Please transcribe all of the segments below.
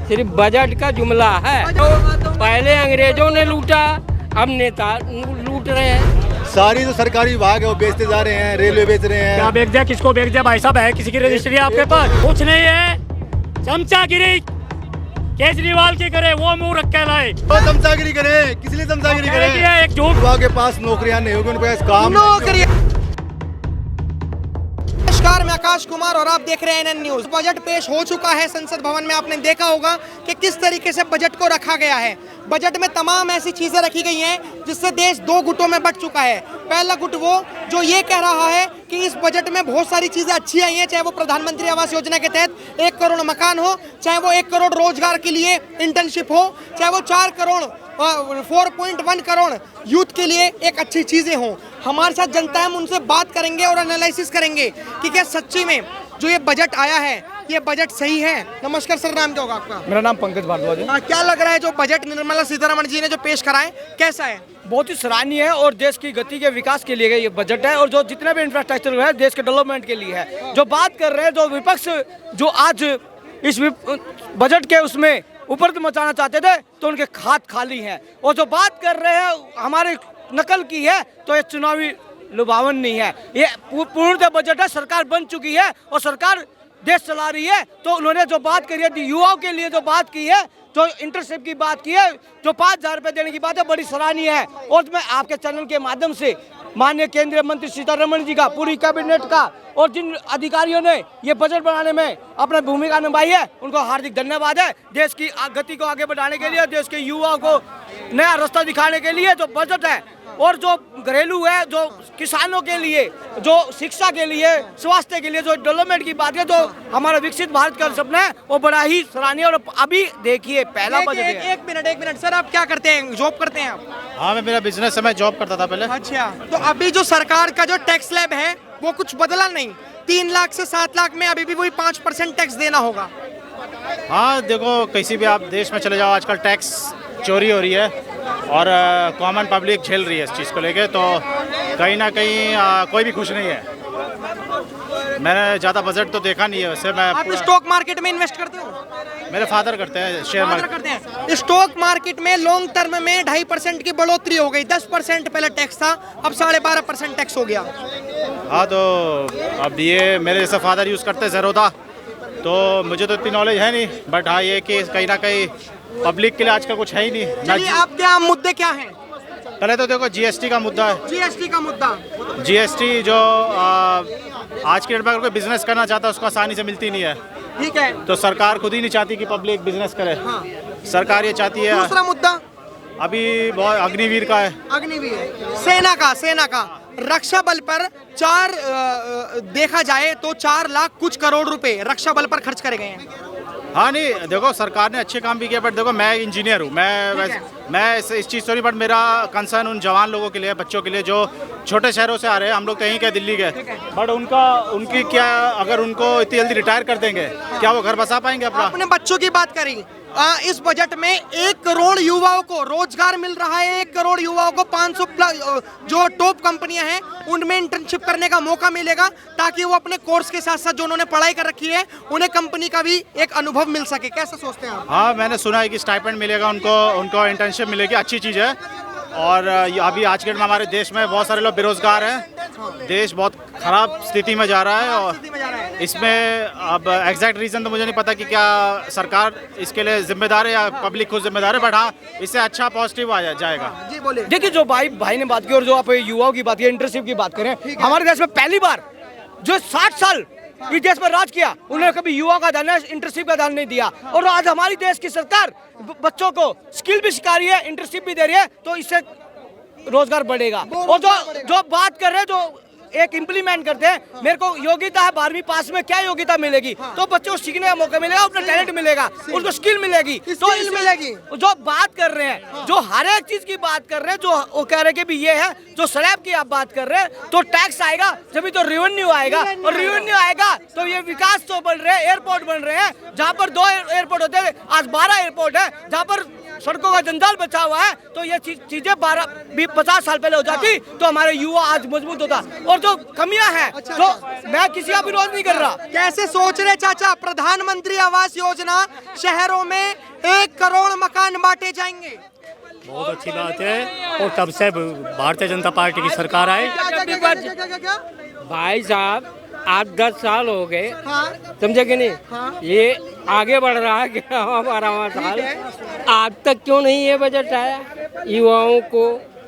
सिर्फ बजट का जुमला है। तो पहले अंग्रेजों ने लूटा, अब नेता लूट रहे हैं। सारी जो सरकारी विभाग है वो बेचते जा रहे हैं, रेलवे बेच रहे हैं। क्या बेच दिया, किसको बेच दिया भाई साहब? है किसी की रजिस्ट्री आपके पास? कुछ नहीं है, चमचागिरी केजरीवाल की करे, वो मुंह रख के लाए। तो चमचागिरी करें, किस लिए चमचागिरी करें? एक झूठ। युवा के पास नौकरियां नहीं होगी, उनके पास काम नौकरी। नमस्कार, मैं आकाश कुमार और आप देख रहे हैं एनएन न्यूज। बजट पेश हो चुका है संसद भवन में। आपने देखा होगा कि किस तरीके से बजट को रखा गया है। बजट में तमाम ऐसी चीजें रखी गई हैं जिससे देश दो गुटों में बंट चुका है। पहला गुट वो जो ये कह रहा है कि इस बजट में बहुत सारी चीजें अच्छी आई हैं, चाहे वो प्रधानमंत्री आवास योजना के तहत 1 करोड़ मकान हो, चाहे वो 1 करोड़ रोजगार के लिए इंटर्नशिप हो, चाहे वो 4.1 करोड़ यूथ के लिए एक अच्छी चीजें हों। हमारे साथ जनता है, हम उनसे बात करेंगे और एनालिसिस करेंगे कि क्या सच्ची में जो ये बजट आया है ये बजट सही है। नमस्कार सर, नाम क्या होगा आपका? मेरा नाम पंकज भारद्वाज है। क्या लग रहा है जो बजट निर्मला सीतारमण जी ने जो पेश करा है, कैसा है? बहुत ही सराहनीय है और देश की गति के विकास के लिए ये बजट है, और जो जितना भी इंफ्रास्ट्रक्चर है देश के डेवलपमेंट के लिए है। जो बात कर रहे हैं जो विपक्ष जो आज इस बजट के उसमें ऊपर मचाना चाहते थे तो उनके खात खाली हैं, और जो बात कर रहे हैं हमारे नकल की है तो ये चुनावी लुभावन नहीं है। ये पूर्णतः बजट है, सरकार बन चुकी है और सरकार देश चला रही है। तो उन्होंने जो बात करी है युवाओं के लिए, जो बात की है, जो इंटर्नशिप की बात की है, जो 5,000 रुपये देने की बात है, बड़ी सराहनीय है। और मैं आपके चैनल के माध्यम से माननीय केंद्रीय मंत्री सीतारमण जी का, पूरी कैबिनेट का और जिन अधिकारियों ने ये बजट बनाने में अपनी भूमिका निभाई है उनको हार्दिक धन्यवाद है। देश की गति को आगे बढ़ाने के लिए, देश के युवाओं को नया रास्ता दिखाने के लिए जो बजट है, और जो घरेलू है, जो किसानों के लिए, जो शिक्षा के लिए, स्वास्थ्य के लिए, जो डेवलपमेंट की बात है, जो हमारा विकसित भारत का सपना है, वो बड़ा ही सराहनीय। और अभी देखिए पहला बजट है। एक मिनट सर, आप क्या करते हैं? जॉब करते हैं आप? हाँ, मेरा बिजनेस है, मैं जॉब करता था पहले। अच्छा, तो अभी जो सरकार का जो टैक्स स्लैब है वो कुछ बदला नहीं। 3 लाख से 7 लाख में अभी भी वही 5% टैक्स देना होगा। हाँ, देखो किसी भी आप देश में चले जाओ, आजकल टैक्स चोरी हो रही है और कॉमन पब्लिक झेल रही है इस चीज़ को लेके, तो कहीं ना कहीं कोई भी खुश नहीं है। मैंने ज़्यादा बजट तो देखा नहीं है वैसे। मैं आप स्टॉक मार्केट में इन्वेस्ट करते हो? मेरे फादर करते हैं, शेयर मार्केट करते हैं। स्टॉक मार्केट में लॉन्ग टर्म में 2.5% की बढ़ोतरी हो गई। 10% पहले टैक्स था, अब 12.5% टैक्स हो गया। हाँ, तो अब ये मेरे जैसा फादर यूज़ करते हैं ज़ेरोदा, तो मुझे तो इतनी नॉलेज है नहीं, बट हाँ ये कि कहीं ना कहीं पब्लिक के लिए आजकल कुछ है ही नहीं। चलिए, आपके आम मुद्दे क्या हैं? पहले तो देखो जीएसटी का मुद्दा है। जीएसटी का मुद्दा। जीएसटी जो आज के डेट में अगर कोई बिजनेस करना चाहता है उसको आसानी से मिलती नहीं है। ठीक है। तो सरकार खुद ही नहीं चाहती कि पब्लिक बिजनेस करे। हाँ। सरकार ये चाहती है। दूसरा मुद्दा अभी बहुत अग्निवीर का है। अग्निवीर सेना का रक्षा बल पर देखा जाए तो 4 लाख कुछ करोड़ रुपए रक्षा बल पर खर्च करे गए हैं। हाँ, नहीं देखो सरकार ने अच्छे काम भी किया, बट देखो मैं इंजीनियर हूँ, मैं इस चीज़ तो नहीं, बट मेरा कंसर्न उन जवान लोगों के लिए, बच्चों के लिए जो छोटे शहरों से आ रहे हैं। हम लोग कहीं के दिल्ली के, बट उनकी क्या, अगर उनको इतनी जल्दी रिटायर कर देंगे क्या वो घर बसा पाएंगे अपना? आपने बच्चों की बात करी। इस बजट में 1 करोड़ युवाओं को रोजगार मिल रहा है। 1 करोड़ युवाओं को 500 जो टॉप कंपनियां हैं उनमें इंटर्नशिप करने का मौका मिलेगा, ताकि वो अपने कोर्स के साथ साथ जो उन्होंने पढ़ाई कर रखी है उन्हें कंपनी का भी एक अनुभव मिल सके। कैसा सोचते हैं आप? हाँ, मैंने सुना है कि स्टाइपेंड मिलेगा उनको इंटर्नशिप मिलेगी, अच्छी चीज़ है। और अभी आज के डेट में हमारे देश में बहुत सारे लोग बेरोजगार हैं। देश बहुत खराब स्थिति में जा रहा है, और इसमें अब एग्जैक्ट रीज़न तो मुझे नहीं पता कि क्या सरकार इसके लिए जिम्मेदार है या पब्लिक खुद जिम्मेदार है, बट हाँ इससे अच्छा पॉजिटिव आ जाएगा। जी बोले। देखिए, जो भाई ने बात की और जो आप युवाओं की बात की, इंटर्नशिप की बात करें, हमारे देश में पहली बार जो 60 साल इस देश पर राज किया उन्होंने कभी युवा का ध्यान, इंटर्नशिप का ध्यान नहीं दिया। और आज हमारी देश की सरकार बच्चों को स्किल भी सिखा रही है, इंटर्नशिप भी दे रही है, तो इससे रोजगार बढ़ेगा। और जो बात कर रहे हैं, जो एक इम्प्लीमेंट करते हैं, मेरे को योग्यता है 12वीं पास में, क्या योग्यता मिलेगी? तो बच्चों को सीखने का मौका मिलेगा, अपना टैलेंट मिलेगा, उनको स्किल मिलेगी, तो मिलेगी। जो बात कर रहे हैं, जो हर एक चीज की बात कर रहे हैं, जो वो कह रहे हैं कि भी ये है, जो स्लैब की आप बात कर रहे हैं, तो टैक्स आएगा जब तो रेवेन्यू आएगा, और रेवेन्यू आएगा तो ये विकास तो बन रहे हैं, एयरपोर्ट बन रहे हैं। जहाँ पर 2 एयरपोर्ट होते हैं, आज 12 एयरपोर्ट है, जहाँ पर सड़कों का जंजाल बचा हुआ है, तो ये चीजें 50 साल पहले हो जाती तो हमारे युवा आज मजबूत होता। और जो कमियां हैं जो मैं किसी का विरोध नहीं कर रहा। कैसे सोच रहे चाचा, प्रधानमंत्री आवास योजना शहरों में 1 करोड़ मकान बांटे जाएंगे? बहुत अच्छी बात है। और तब से भारतीय जनता पार्टी की सरकार आई। क्या? भाई साहब 8-10 साल हो गए, हाँ। समझे कि नहीं? हाँ। ये आगे बढ़ रहा है 11वां साल, आज तक क्यों नहीं ये बजट आया युवाओं को?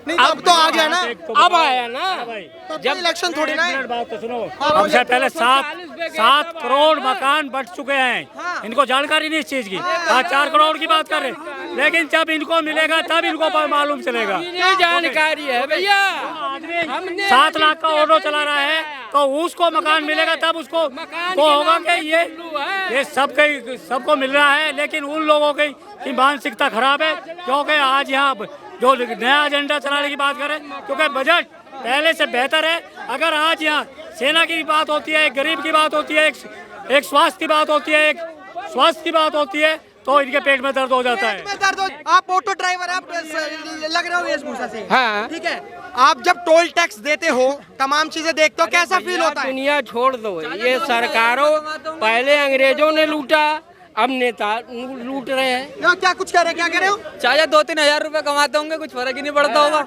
नहीं, अब तो आ गया ना, अब आया ना, जब इलेक्शन थोड़ी ना है। बात तो सुनो, हमसे पहले 7 करोड़ मकान बट चुके हैं। इनको जानकारी नहीं इस चीज की। आज 4 करोड़ की बात कर रहे हैं, लेकिन जब इनको मिलेगा तब इनको मालूम चलेगा। ये जानकारी है भैया। 7 लाख का ऑटो चला रहा है तो उसको मकान मिलेगा तब उसको होगा कि ये सबको मिल रहा है। लेकिन उन लोगों की मानसिकता खराब है, क्योंकि आज यहाँ जो नया एजेंडा चलाने की बात करें, क्योंकि बजट पहले से बेहतर है। अगर आज यहाँ सेना की बात होती है, एक गरीब की बात होती है, एक स्वास्थ्य की बात होती है, एक स्वास्थ्य की बात होती है, तो इनके पेट में दर्द हो जाता है। आप ऑटो ड्राइवर, आप लग रहे हो वेशभूषा से। हाँ। ठीक है, आप जब टोल टैक्स देते हो, तमाम चीजें देखते हो, कैसा फील होता है? दुनिया छोड़ दो, ये सरकारों पहले अंग्रेजों ने लूटा, अब नेता लूट रहे हैं। क्या कुछ कह रहे हैं? क्या कह रहे हो? चाहे 2-3 हजार रुपए कमाते होंगे, कुछ फर्क ही नहीं पड़ता होगा।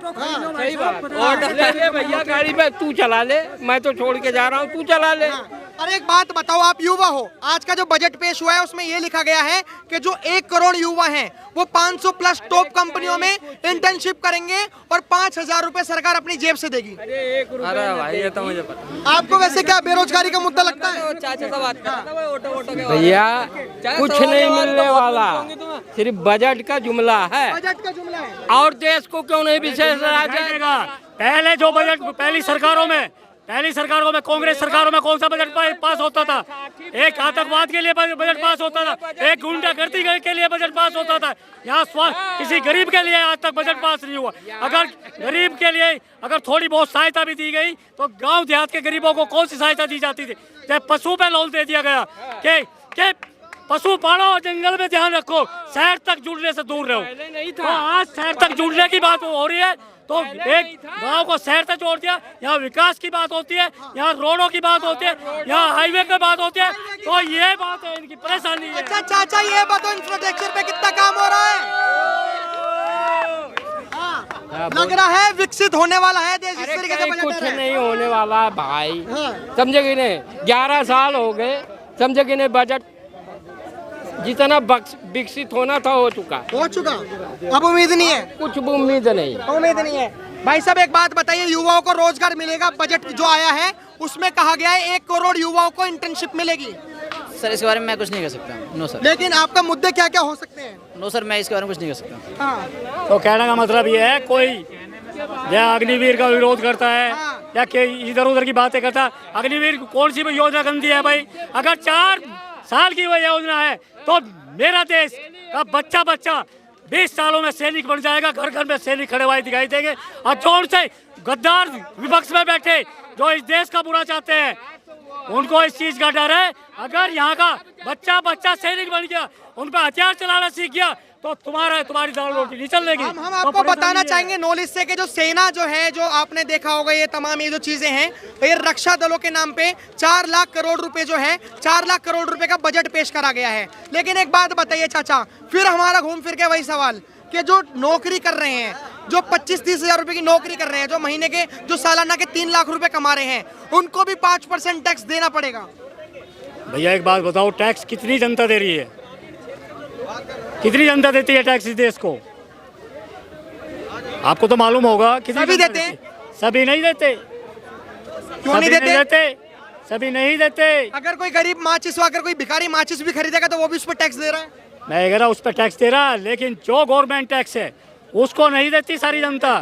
सही बात। ऑर्डर ले भैया, गाड़ी पे तू चला ले, मैं तो छोड़ के जा रहा हूँ, तू चला ले। अरे एक बात बताओ, आप युवा हो, आज का जो बजट पेश हुआ है उसमें ये लिखा गया है कि जो 1 करोड़ युवा हैं वो 500 प्लस टॉप कंपनियों में इंटर्नशिप करेंगे और 5,000 रुपए सरकार अपनी जेब से देगी। अरे भाई ये तो मुझे पता। आपको वैसे क्या बेरोजगारी का मुद्दा लगता है? चाचा से बात कर रहा था, ऑटो के भैया कुछ नहीं मिलने वाला, सिर्फ बजट का जुमला है। बजट का जुमला है। और देश को क्यों नहीं विशेष राज्य? पहले जो बजट पहली सरकारों में कांग्रेस सरकारों में कौन सा बजट पास होता था? एक आतंकवाद के लिए बजट पास होता था, एक गुंडागर्दी के लिए बजट पास होता था। यहाँ किसी गरीब के लिए आज तक बजट पास नहीं हुआ। अगर गरीब के लिए अगर थोड़ी बहुत सहायता भी दी गई तो गांव देहात के गरीबों को कौन सी सहायता दी जाती थी? जब पशु पे लोन दे दिया गया कि पशु पालो, जंगल में ध्यान रखो, शहर तक जुड़ने से दूर रहो। तो आज शहर तक जुड़ने की बात हो रही है, तो एक गांव को शहर से जोड़ दिया। यहाँ विकास की बात होती है, यहाँ रोडों की बात होती है, यहाँ हाईवे की बात होती है, तो ये बात है, इनकी परेशानी है। अच्छा चाचा, ये बताओ इंफ्रास्ट्रक्चर पे कितना काम हो रहा है? लग रहा है विकसित होने वाला है देश, इस तरीके से बजट कुछ आ रहा है। नहीं होने वाला है भाई, समझे कि नहीं? 11 साल हो गए, समझे कि नहीं? बजट जितना विकसित होना था हो चुका। अब उम्मीद नहीं है? कुछ भी उम्मीद नहीं। उम्मीद नहीं है। भाई साहब एक बात बताइए, युवाओं को रोजगार मिलेगा? बजट जो आया है उसमें कहा गया है 1 करोड़ युवाओं को इंटर्नशिप मिलेगी। सर इसके बारे में मैं कुछ नहीं कह सकता। No sir. लेकिन आपका मुद्दे क्या क्या हो सकते हैं? नो सर, मैं इसके बारे में कुछ नहीं कह सकता। हाँ। तो कहने का मतलब ये है, कोई या अग्निवीर का विरोध करता है या इधर उधर की बातें करता है। अग्निवीर कौन सी योजना गंदी है भाई? अगर 4 साल की वह योजना है तो मेरा देश का बच्चा 20 सालों में सैनिक बन जाएगा। घर घर में सैनिक खड़े हुए दिखाई देंगे। और जोर से गद्दार विपक्ष में बैठे जो इस देश का बुरा चाहते हैं, उनको इस चीज का डर है। अगर यहाँ का बच्चा सैनिक बन गया, उन पर हथियार चलाना सीख गया, तो तुम्हारी दाल रोटी नहीं चलेगी। हम आपको बताना चाहेंगे नॉलेज से कि जो सेना जो है, जो आपने देखा होगा, ये तमाम ये जो चीजें हैं, ये रक्षा दलों के नाम पे 4 लाख करोड़ रुपए जो है, 4 लाख करोड़ रुपए का बजट पेश करा गया है। लेकिन एक बात बताइए चाचा, फिर हमारा घूम फिर के वही सवाल कि जो नौकरी कर रहे हैं, जो 25-30 हजार रुपए की नौकरी कर रहे हैं, जो महीने के जो सालाना के 3 लाख रुपए कमा रहे हैं, उनको भी 5% टैक्स देना पड़ेगा। भैया एक बात बताओ, टैक्स कितनी जनता दे रही है? कितनी जनता देती है टैक्स इस देश को? आपको तो मालूम होगा। सभी देते हैं? सभी नहीं देते। क्यों नहीं देते? सभी नहीं देते। अगर कोई गरीब माचिस, अगर कोई भिखारी माचिस भी खरीदेगा तो वो भी उस पर टैक्स दे रहा है। मैं कह रहा उस पर टैक्स दे रहा, लेकिन जो गवर्नमेंट टैक्स है उसको नहीं देती सारी जनता।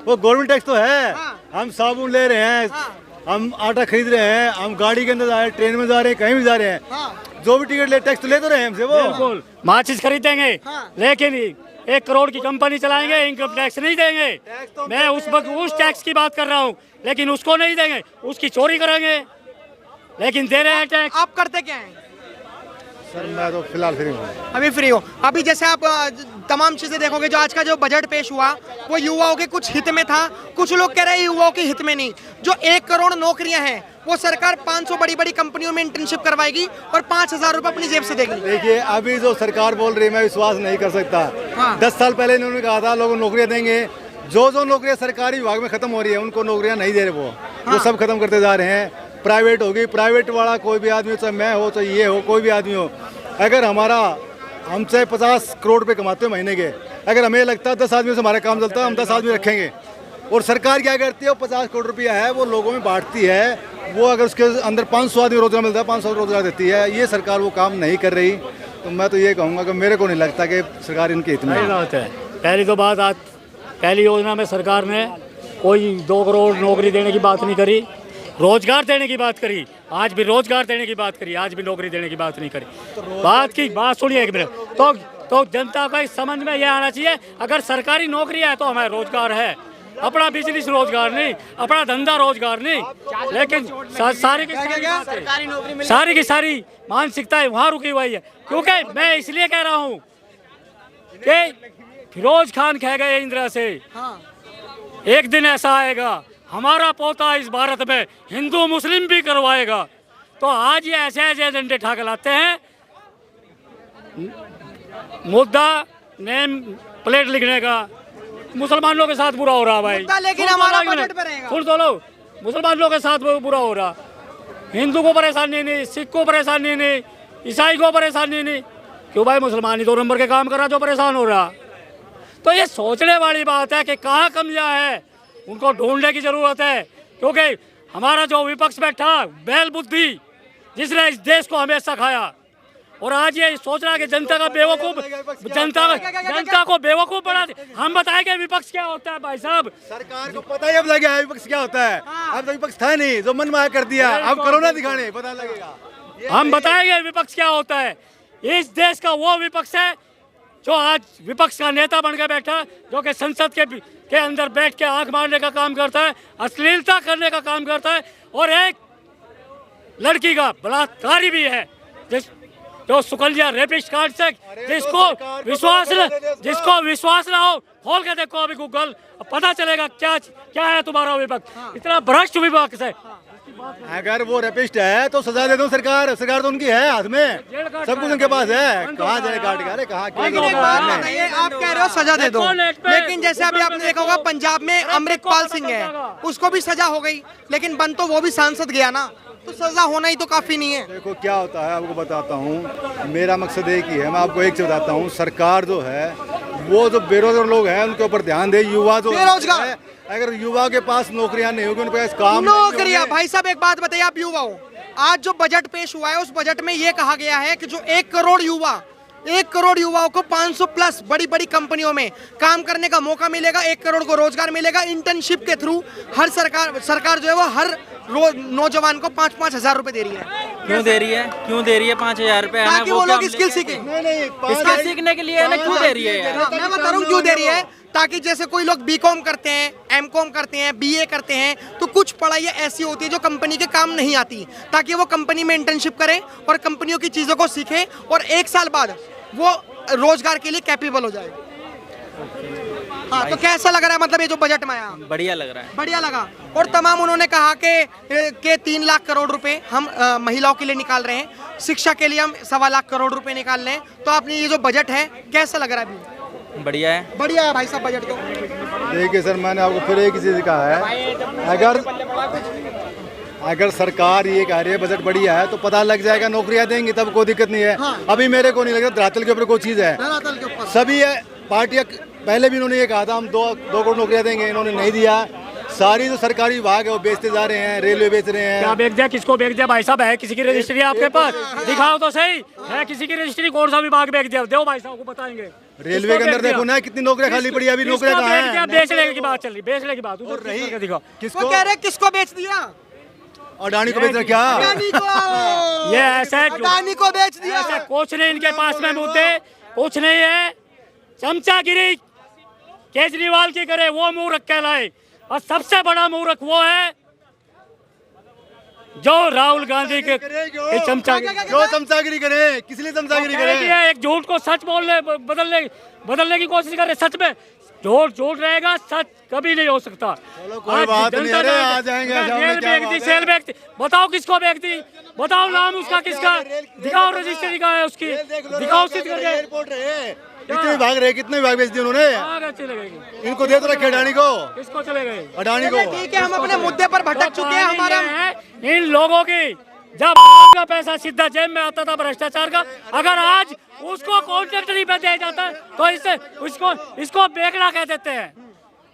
वो गवर्नमेंट टैक्स तो है। हम साबुन ले रहे हैं, हम आटा खरीद रहे हैं, हम गाड़ी के अंदर जा रहे हैं, ट्रेन में जा रहे हैं, कहीं भी जा रहे हैं, जो भी टिकट ले टैक्स तो ले तो रहे हैं हमसे। वो बिल्कुल माचिस खरीदेंगे, लेकिन 1 करोड़ की कंपनी चलाएंगे, इनकम टैक्स नहीं देंगे। मैं उस टैक्स की बात कर रहा हूँ, लेकिन उसको नहीं देंगे, उसकी चोरी करेंगे, लेकिन दे रहे हैं टैक्स। आप करते क्या हैं? सर मैं तो फिलहाल फ्री हूँ। अभी फ्री हो। अभी जैसे आप तमाम चीजें देखोगे, जो आज का जो बजट पेश हुआ वो युवाओं के कुछ हित में था, कुछ लोग कह रहे हैं युवाओं के हित में नहीं। जो 1 करोड़ नौकरियां हैं वो सरकार 500 बड़ी बड़ी कंपनियों में इंटर्नशिप करवाएगी और 5,000 रुपए अपनी जेब से देगी। देखिए अभी जो सरकार बोल रही है मैं विश्वास नहीं कर सकता। हाँ। 10 साल पहले इन्होंने कहा था लोगों को नौकरियां देंगे। जो नौकरियां सरकारी विभाग में खत्म हो रही है उनको नौकरियां नहीं दे रहे वो सब खत्म करते जा रहे हैं। प्राइवेट होगी, प्राइवेट वाला कोई भी आदमी हो, चाहे मैं हो चाहे ये हो, कोई भी आदमी हो, अगर हम चाहे 50 करोड़ रुपए कमाते हो महीने के, अगर हमें लगता है 10 आदमियों से हमारा काम चलता है, हम 10 आदमी रखेंगे। और सरकार क्या करती है, वो 50 करोड़ रुपया है वो लोगों में बांटती है। वो अगर उसके अंदर 500 आदमी रोजगार मिलता है, 500 रोजगार देती है। ये सरकार वो काम नहीं कर रही। तो मैं तो ये कहूँगा कि मेरे को नहीं लगता कि सरकार इनके हित में है। पहली तो बात, आज पहली योजना में सरकार ने कोई 2 करोड़ नौकरी देने की बात नहीं करी, रोजगार देने की बात करी। आज भी रोजगार देने की बात करी, आज भी नौकरी देने की बात नहीं करी। बात सुनिए एक मिनट। तो जनता को इस समझ में यह आना चाहिए, अगर सरकारी नौकरी है तो हमारा रोजगार है, अपना बिजनेस रोजगार नहीं, अपना धंधा रोजगार नहीं। लेकिन सारी की सारी मानसिकता वहाँ रुकी हुई है। क्योंकि मैं इसलिए कह रहा हूँ कि फिरोज खान कह गए इंदिरा से, एक दिन ऐसा आएगा हमारा पोता इस भारत में हिंदू मुस्लिम भी करवाएगा। तो आज ये ऐसे ऐसे एजेंडे ठाक लाते हैं, मुद्दा नेम प्लेट लिखने का। मुसलमानों के साथ बुरा हो रहा भाई, लेकिन हमारा बजट पे रहेगा। सुन तो लो, मुसलमानों के साथ बुरा हो रहा, हिंदू को परेशानी नहीं, सिख को परेशानी नहीं, ईसाई को परेशानी नहीं। क्यों भाई, मुसलमान ही 2 नंबर के काम कर रहा जो परेशान हो रहा। तो ये सोचने वाली बात है कि कहाँ कमियां है, उनको ढूंढने की जरूरत है। क्योंकि हमारा जो विपक्ष बैठा बैल बुद्धि, जिसने इस देश को हमेशा खाया, और आज ये सोच रहा है कि जनता का बेवकूफ, जनता को बेवकूफ बना दे। हम बताएंगे विपक्ष क्या होता है भाई साहब। सरकार को पता ही अब लग गया है विपक्ष क्या होता है। अब तो विपक्ष था नहीं, जो मन माया कर दिया, अब कोरोना दिखाने पता लगेगा। हम बताएंगे विपक्ष क्या होता है। इस देश का वो विपक्ष है जो आज विपक्ष का नेता बन के बैठा, जो कि संसद के अंदर बैठ के आंख मारने का काम करता है, अश्लीलता करने का काम करता है, और एक लड़की का बलात्कारी भी है, जो सुकन्या रेपिस्ट कार्ड से, जिसको विश्वास ना हो, खोल के देखो अभी गूगल, पता चलेगा क्या है तुम्हारा विपक्ष। इतना भ्रष्ट विपक्ष है। अगर वो रेपिस्ट है तो सजा दे दो सरकार तो उनकी है, हाथ में सब कुछ उनके पास है। कहाँ जाए काट के, अरे कहाँ क्या। लेकिन एक बात बताइए, आप कह रहे हो सजा दे दो, लेकिन जैसे अभी आपने देखा होगा पंजाब में अमृतपाल सिंह है, उसको भी सजा हो गई, लेकिन बन तो वो भी सांसद गया ना, तो सजा होना ही तो काफी नहीं है। देखो क्या होता है, आपको बताता हूँ, मेरा मकसद एक ही है। मैं आपको एक चीज बताता हूँ, सरकार जो है वो जो बेरोजगार लोग हैं उनके ऊपर ध्यान दे। युवा जो बेरोजगार, अगर युवा के पास नौकरियां नहीं होगी, उनके पास काम नौकरियां। भाई साहब एक बात बताइए, आप युवा हो, आज जो बजट पेश हुआ है उस बजट में ये कहा गया है कि जो 1 करोड़ युवाओं को 500 प्लस बड़ी बड़ी कंपनियों में काम करने का मौका मिलेगा, 1 करोड़ को रोजगार मिलेगा। इंटर्नशिप के थ्रू हर सरकार जो है वो हर नौजवान को 5-5 हजार रुपए दे रही है। क्यों दे रही है 5,000 रुपए? ताकि वो लोग स्किल सीखें। स्किल सीखने के लिए ना, क्यों दे रही है यार? मैं बता रहा हूँ क्यों दे रही है, ताकि जैसे कोई लोग बीकॉम करते हैं, एमकॉम करते हैं, बीए करते हैं, तो कुछ पढ़ाइयाँ ऐसी होती है जो कंपनी के काम नहीं आती, ताकि वो कंपनी में इंटर्नशिप करें और कंपनियों की चीज़ों को सीखें और 1 साल बाद वो रोजगार के लिए कैपेबल हो जाए। हाँ, तो कैसा लग रहा है, मतलब ये जो बजट में आया? बढ़िया लग रहा है, बढ़िया लगा। और तमाम उन्होंने कहा कि 3 लाख करोड़ रुपए हम महिलाओं के लिए निकाल रहे हैं, शिक्षा के लिए हम 1.25 लाख करोड़ रुपए निकाल रहे हैं। तो आपने ये जो बजट है कैसा लग रहा है अभी? बढ़िया है, बढ़िया है भाई साहब बजट तो। देखिए सर, मैंने आपको फिर एक चीज कहा है, अगर सरकार ये कह रही है बजट बढ़िया है तो पता लग जाएगा, नौकरियां देंगी तब कोई दिक्कत नहीं है। हाँ। अभी मेरे को नहीं लग रहा धरातल के ऊपर कोई चीज़ है। सभी पार्टियां पहले भी इन्होंने ये कहा था हम 2 करोड़ नौकरियां देंगे, इन्होंने नहीं दिया। सारी जो सरकारी विभाग है वो बेचते जा रहे हैं, रेलवे बेच रहे हैं। क्या बेच दिया, किसको बेच दिया भाई साहब? है किसी की रजिस्ट्री आपके पास? दिखाओ तो सही, है किसी की रजिस्ट्री? कौन सा विभाग बेच दिया? दो भाई साहब को बताएंगे। रेलवे के अंदर देखो ना कितनी नौकरियां खाली पड़ी है, अभी नौकरियां कहाँ हैं? बेचने की बात चल रही, बेचने की बात दिखाओ। किसको कह रहे, किसको बेच दिया? अडानी को बेच दिया क्या? अडानी को। ये ऐसे अडानी को बेच दिया। ऐसा कुछ नहीं, इनके पास में मुद्दे कुछ नहीं है। चमचागिरी केजरीवाल की करे वो मूर्ख कहलाए, और सबसे बड़ा मूर्ख वो है जो राहुल गांधी के चमचागिरी जो चमचागिरी करे, किस लिए चमचागिरी करे? एक झूठ को सच बोलने बदलने की कोशिश करे। सच में झूठ रहेगा, सच कभी नहीं हो सकता। कोई बात नहीं, अरे आ जाएंगे। सेल बेचती, बताओ किसको बेचती, बताओ नाम उसका किसका, दिखाओ रजिस्ट्री का है उसकी, दिखाओ सिद्ध करके। कितने विभाग रहे, कितने विभाग बेच दिए उन्होंने? चले गए, इनको दे तो रखे अडानी को। किसको चले गए? अडानी को। ठीक है, हम अपने मुद्दे पर भटक चुके हैं। हमारा इन लोगों की जब का पैसा सीधा जेब में आता था भ्रष्टाचार का, अगर आज उसको कॉन्ट्रैक्टरी पे दिया जाता है तो इसको बेगड़ा कह देते हैं,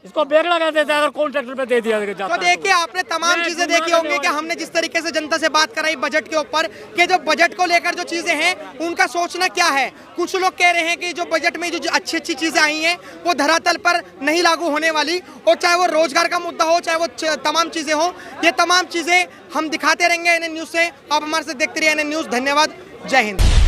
इसको बेगड़ा कह देते हैं अगर कॉन्ट्रैक्टर पे दे दिया जाता तो देखिए, आपने तमाम चीजें देखी होंगी कि हमने जिस तरीके से जनता से बात कराई बजट के ऊपर कि जो बजट को लेकर जो चीजें हैं उनका सोचना क्या है। कुछ लोग कह रहे हैं कि जो बजट में जो अच्छी अच्छी चीजें आई हैं वो धरातल पर नहीं लागू होने वाली, और चाहे वो रोजगार का मुद्दा हो, चाहे वो तमाम चीजें हो, ये तमाम चीजें हम दिखाते रहेंगे एनएन न्यूज से। आप हमारे साथ देखते रहिए एनएन न्यूज। धन्यवाद, जय हिंद।